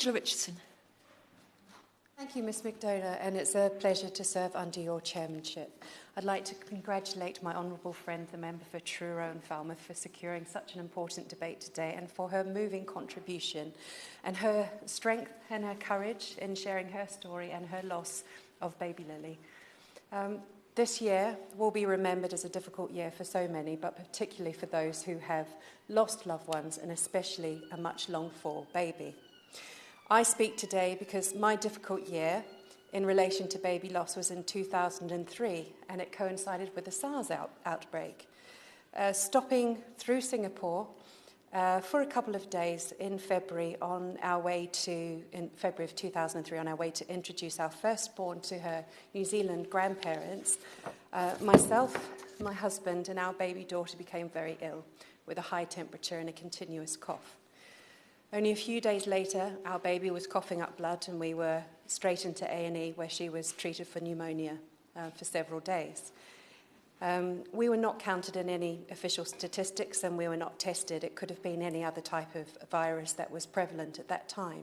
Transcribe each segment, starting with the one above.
Angela Richardson. Thank you, Ms McDonough, and it's a pleasure to serve under your chairmanship. I'd like to congratulate my honourable friend, the member for Truro and Falmouth, for securing such an important debate today and for her moving contribution and her strength and her courage in sharing her story and her loss of baby Lily. This year will be remembered as a difficult year for so many, but particularly for those who have lost loved ones and especially a much longed-for baby. I speak today because my difficult year in relation to baby loss was in 2003, and it coincided with the SARS outbreak. Stopping through Singapore for a couple of days in February in February of 2003, on our way to introduce our firstborn to her New Zealand grandparents, myself, my husband, and our baby daughter became very ill with a high temperature and a continuous cough. Only a few days later, our baby was coughing up blood, and we were straight into A&E, where she was treated for pneumonia for several days. We were not counted in any official statistics, and we were not tested. It could have been any other type of virus that was prevalent at that time.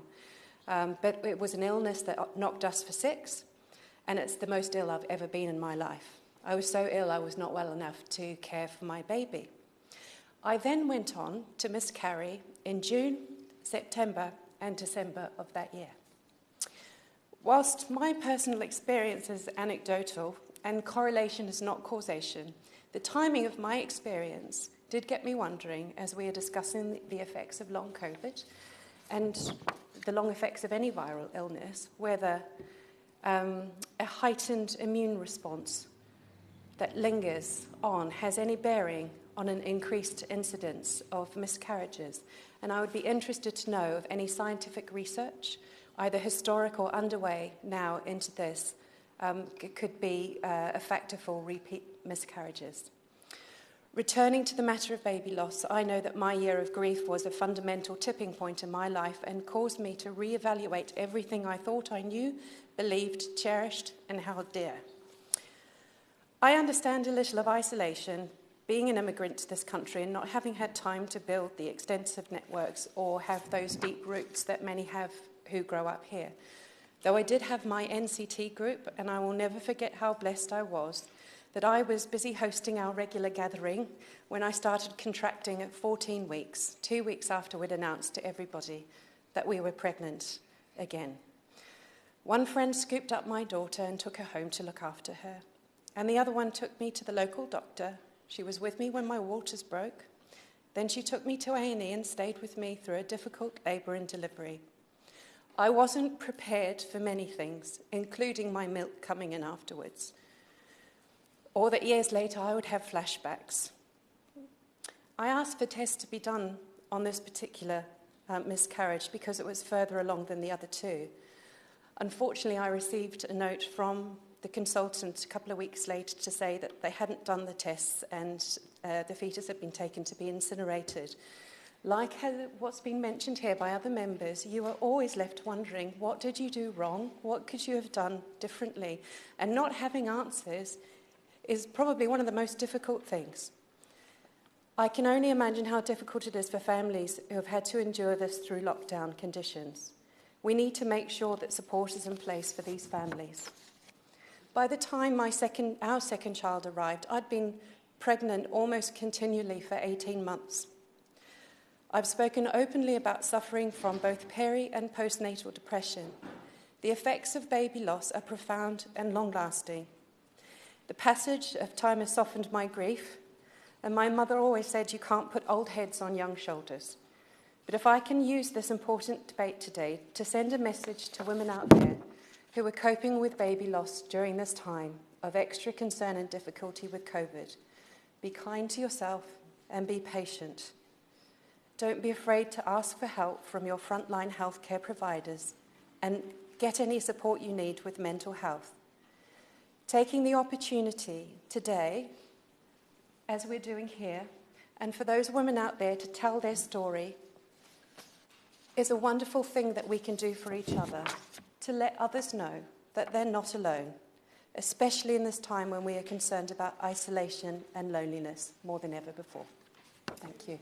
But it was an illness that knocked us for 6, and it's the most ill I've ever been in my life. I was so ill I was not well enough to care for my baby. I then went on to miscarry in June, September and December of that year. Whilst my personal experience is anecdotal and correlation is not causation, the timing of my experience did get me wondering, as we are discussing the effects of long COVID and the long effects of any viral illness, whether a heightened immune response that lingers on has any bearing on an increased incidence of miscarriages. And I would be interested to know of any scientific research, either historic or underway now into this, could be a factor for repeat miscarriages. Returning to the matter of baby loss, I know that my year of grief was a fundamental tipping point in my life and caused me to reevaluate everything I thought I knew, believed, cherished, and held dear. I understand a little of isolation, being an immigrant to this country and not having had time to build the extensive networks or have those deep roots that many have who grow up here. Though I did have my NCT group, and I will never forget how blessed I was that I was busy hosting our regular gathering when I started contracting at 14 weeks, 2 weeks after we'd announced to everybody that we were pregnant again. One friend scooped up my daughter and took her home to look after her, and the other one took me to the local doctor. She was with me when my waters broke. Then she took me to A&E and stayed with me through a difficult labour and delivery. I wasn't prepared for many things, including my milk coming in afterwards, or that years later I would have flashbacks. I asked for tests to be done on this particular miscarriage because it was further along than the other two. Unfortunately, I received a note from the consultant a couple of weeks later to say that they hadn't done the tests and the fetus had been taken to be incinerated. Like what's been mentioned here by other members, you are always left wondering, what did you do wrong? What could you have done differently? And not having answers is probably one of the most difficult things. I can only imagine how difficult it is for families who have had to endure this through lockdown conditions. We need to make sure that support is in place for these families. By the time our second child arrived, I'd been pregnant almost continually for 18 months. I've spoken openly about suffering from both peri- and postnatal depression. The effects of baby loss are profound and long-lasting. The passage of time has softened my grief, and my mother always said you can't put old heads on young shoulders. But if I can use this important debate today to send a message to women out there who are coping with baby loss during this time of extra concern and difficulty with COVID, be kind to yourself and be patient. Don't be afraid to ask for help from your frontline healthcare providers and get any support you need with mental health. Taking the opportunity today, as we're doing here, and for those women out there to tell their story, is a wonderful thing that we can do for each other, to let others know that they're not alone, especially in this time when we are concerned about isolation and loneliness more than ever before. Thank you.